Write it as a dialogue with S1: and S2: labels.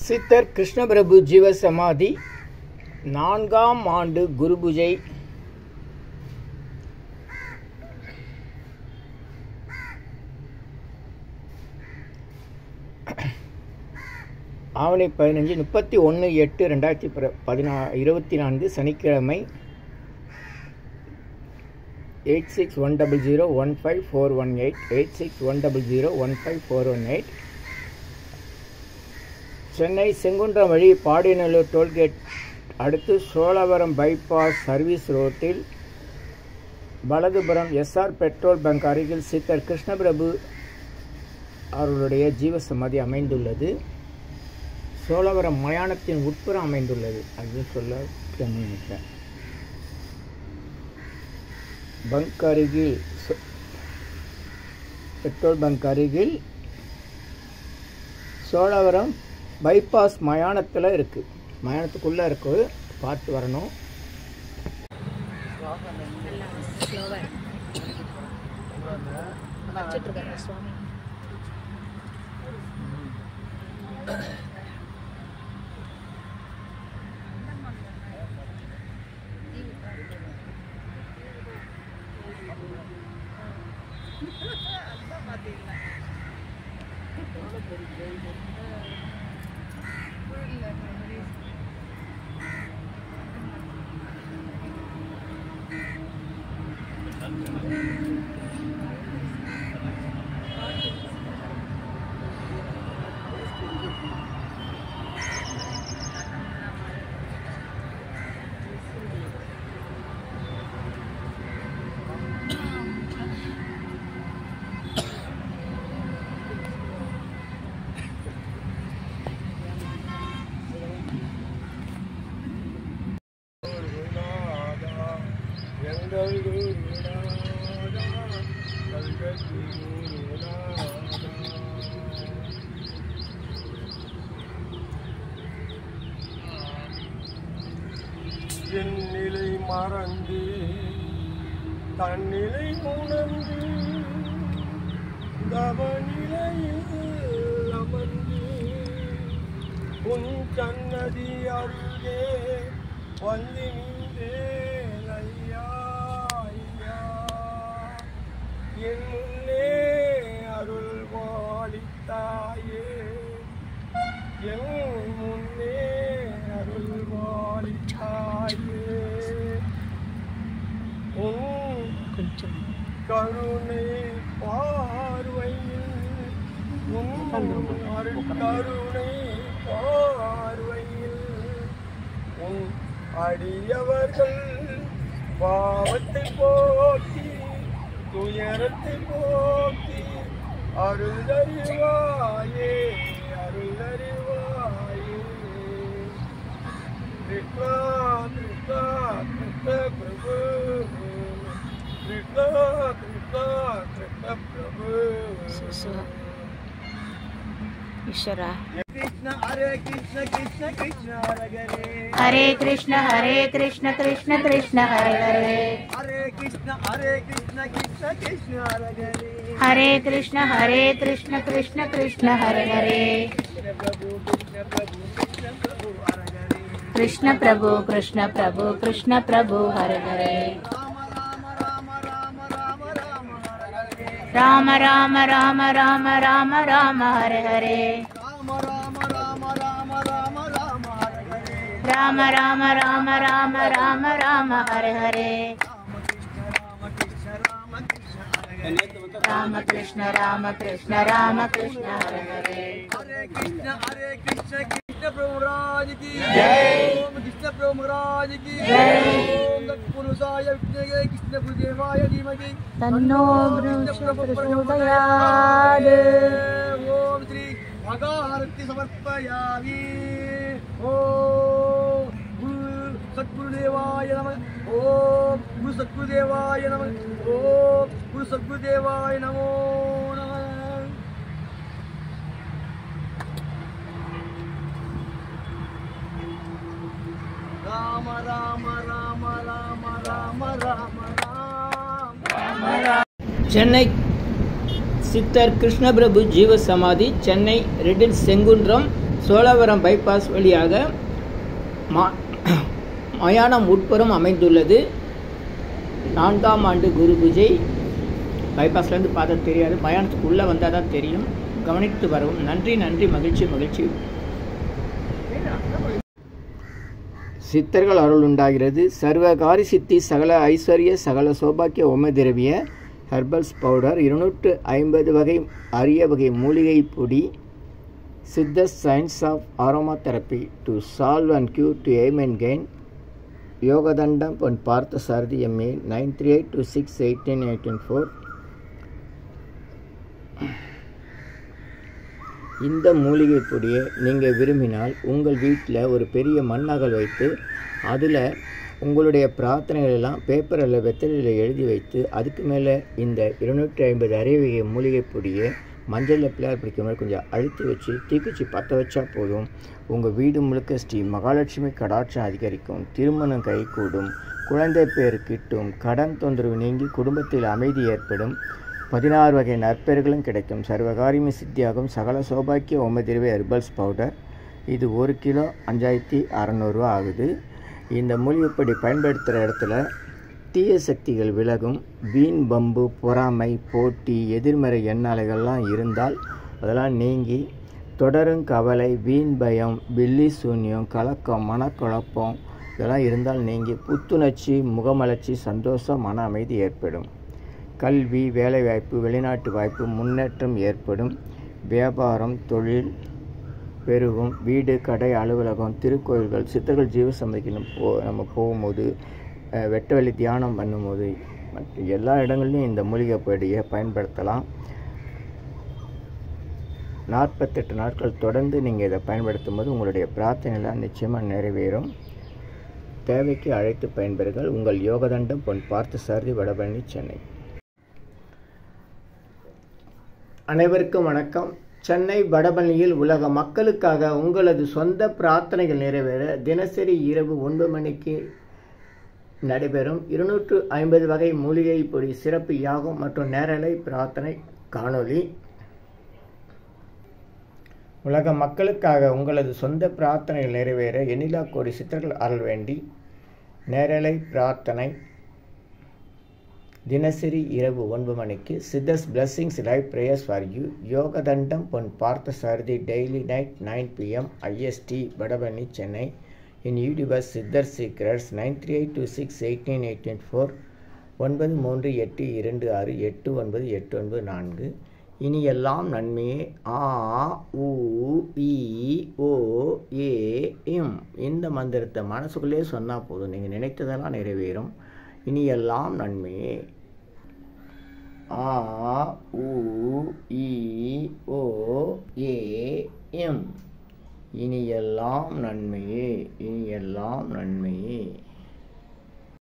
S1: சித்தர் கிருஷ்ணபிரபு ஜீவசமாதி 4ஆம் ஆண்டு குருபூஜை. ஆவணி 15 31/8/2024 சனிக்கிழமை 8610015418 8610015418 சென்னை செங்குன்றம் வழி பாடியநல்லூர் டோல்கேட் அடுத்து சோழவரம் பைபாஸ் சர்வீஸ் ரோட்டில் வலதுபுறம் எஸ்ஆர் பெட்ரோல் பங்க் அருகில் சித்தர் கிருஷ்ணபிரபு அவர்களுடைய ஜீவசமாதி அமைந்துள்ளது. சோழவரம் மயானத்தின் உட்புறம் அமைந்துள்ளது. அது சொல்ல நினைக்கிறேன். பங்க் அருகில் பெட்ரோல் பங்க் அருகில் சோழவரம் பைபாஸ் மயானத்தில் இருக்குது. மயானத்துக்குள்ளே இருக்கு, பார்த்து வரணும்.
S2: என் நிலை மறந்து தன்னிலை உணர்ந்து தவநிலையில் அமர்ந்து உன் சன்னதி அருகே வந்து நின்றேன் ஐயா ஐயா. என் முன்னே அருள் வாழித்தாயே, என் முன்னே அருள் வாழித்தாயே. உன் கருணை பார்வையில், உன் அருட்கருணை பார்வையில் உன் அடியவர்கள் பாவத்தை போக்கி துயரத்தை போக்கி அருளறிவாயே அருளறிவாயே. கிருஷ்ணா கிருஷ்ணா கிருஷ்ண பிரபு, கிருஷ்ணா கிருஷ்ணா கிருஷ்ண பிரபு.
S3: ईश्वरा
S2: कृष्ण हरे कृष्ण कृष्ण कृष्ण हरे हरे,
S3: हरे कृष्ण कृष्ण कृष्ण हरे हरे,
S2: हरे कृष्ण कृष्ण कृष्ण हरे हरे,
S3: हरे कृष्ण कृष्ण कृष्ण हरे हरे,
S2: कृष्ण प्रभु कृष्ण प्रभु कृष्ण प्रभु हरे हरे,
S3: राम राम राम राम राम राम हरे हरे, राम राम राम राम राम राम हरे हरे, राम कृष्ण राम कृष्ण हरे हरे,
S2: हरे कृष्ण कृष्ण प्रभु राज की जय, ओम कृष्ण प्रभु महाराज की जय, ओम तत्पुरुषाय विद्महे कृष्ण गुरुदेवाय धीमहि
S3: तन्नो प्रचोदयात्,
S2: ओम श्री भगवती समर्पयामि। ओम गुरु सद्गुरुदेवाय नमः, ओम गुरु सद्गुरुदेवाय नमः, ओम गुरु सद्गुरुदेवाय नमो नमः। राम राम राम राम राम राम राम राम।
S1: சென்னை சித்தர் கிருஷ்ணபிரபு ஜீவசமாதி சென்னை ரெட்டில் செங்குன்றம் சோழவரம் பைபாஸ் வழியாக மயானம் உட்புறம் அமைந்துள்ளது. 4ஆம் ஆண்டு குரு பூஜை. பைபாஸ்லேருந்து பார்த்தா தெரியாது, மயானத்துக்கு உள்ளே வந்தால் தான் தெரியும். கவனித்து வரவும். நன்றி நன்றி, மகிழ்ச்சி மகிழ்ச்சி. சித்தர்கள் அருள் உண்டாகிறது. சர்வகாரி சித்தி சகல ஐஸ்வர்ய சகல சௌபாக்கிய ஓம திரவிய ஹெர்பல்ஸ் பவுடர் 250 வகை அரிய வகை மூலிகை பொடி. Siddhas science of aroma therapy to solve and cure to aim and gain. Yogadandam Pon Partha Sarathi MA 9382618884. இந்த மூலிகை பொடியை நீங்கள் விரும்பினால் உங்கள் வீட்டில் ஒரு பெரிய மண்ணகல் வைத்து அதில் உங்களுடைய பிரார்த்தனைகளெல்லாம் பேப்பரில் வெத்தலையில் எழுதி வைத்து அதுக்கு மேலே இந்த 250 அரிய வகை மூலிகை பொடியை மஞ்சளில் பிள்ளையார் பிடிக்கிற மாதிரி கொஞ்சம் அழுத்தி வச்சு தீக்குச்சி பற்ற வச்சா போதும். உங்கள் வீடு முழுக்க ஸ்ரீ மகாலட்சுமி கடாட்சம் அதிகரிக்கும். திருமணம் கைகூடும். குழந்தை பேர் கிட்டும். கடன் தொந்தரவு நீங்கி குடும்பத்தில் அமைதி ஏற்படும். 16 வகை நற்பெயர்களும் கிடைக்கும். சர்வகாரியமே சித்தியாகும். சகல சௌபாக்கிய ஓமதிரவை ஹெர்பல்ஸ் பவுடர். இது 1 கிலோ 5600 ரூபா ஆகுது. இந்த மூலிகைப்பொடி பயன்படுத்துகிற இடத்துல தீய சக்திகள் விலகும். வீண் பம்பு, பொறாமை, போட்டி, எதிர்மறை எண்ணாலைகள்லாம் இருந்தால் அதெல்லாம் நீங்கி தொடரும் கவலை, வீண் பயம், பில்லி சூன்யம், கலக்கம், மனக்குழப்பம் இதெல்லாம் இருந்தால் நீங்கி புத்துணர்ச்சி, முகமலர்ச்சி, சந்தோஷம், மன அமைதி ஏற்படும். கல்வி, வேலைவாய்ப்பு, வெளிநாட்டு வாய்ப்பு, முன்னேற்றம் ஏற்படும். வியாபாரம், தொழில் பெருகும். வீடு, கடை, அலுவலகம், திருக்கோயில்கள், சித்தர்கள் ஜீவசமாதிக்கு நம்ம போகும்போது, வெட்ட வெளி தியானம் பண்ணும்போது, மற்ற எல்லா இடங்கள்லையும் இந்த மூலிகை பொடியை பயன்படுத்தலாம். 48 நாட்கள் தொடர்ந்து நீங்கள் இதை பயன்படுத்தும் போது உங்களுடைய பிரார்த்தனைலாம் நிச்சயமாக நிறைவேறும். தேவைக்கு அழைத்து பயன்பெறுங்கள். உங்கள் யோகதண்டம் பொன் பார்த்த சாரதி, வடபழனி, சென்னை. அனைவருக்கும் வணக்கம். சென்னை வடபழனியில் உலக மக்களுக்காக உங்களது சொந்த பிரார்த்தனைகள் நிறைவேற தினசரி இரவு 9 மணிக்கு நடைபெறும் 250 வகை மூலிகை பொடி சிறப்பு யாகம் மற்றும் நேரலை பிரார்த்தனை காணொளி. உலக மக்களுக்காக உங்களது சொந்த பிரார்த்தனைகள் நிறைவேற எண்ணிலா கோடி சித்தர்கள் அருள் வேண்டி நேரலை பிரார்த்தனை தினசரி இரவு 9 மணிக்கு. Siddhars blessings live prayers for you. Yogadandam Pon Partha Sarathi daily night 9 PM IST Vadapalani, Chennai. In YouTubers Siddhar secrets 9382618884 938226898994. இனி எல்லாம் நன்மையே. ஆ உ இ ஓ ஏ இம் இந்த மந்திரத்தை மனசுக்குள்ளே சொன்னால் போதும், நீங்கள் நினைத்ததெல்லாம் நிறைவேறும். இனி எல்லாம் நன்மையே. ஆ உ இ ஓ ஏ இம் இனி எல்லாம் நன்மையே. இனி எல்லாம் நன்மையே.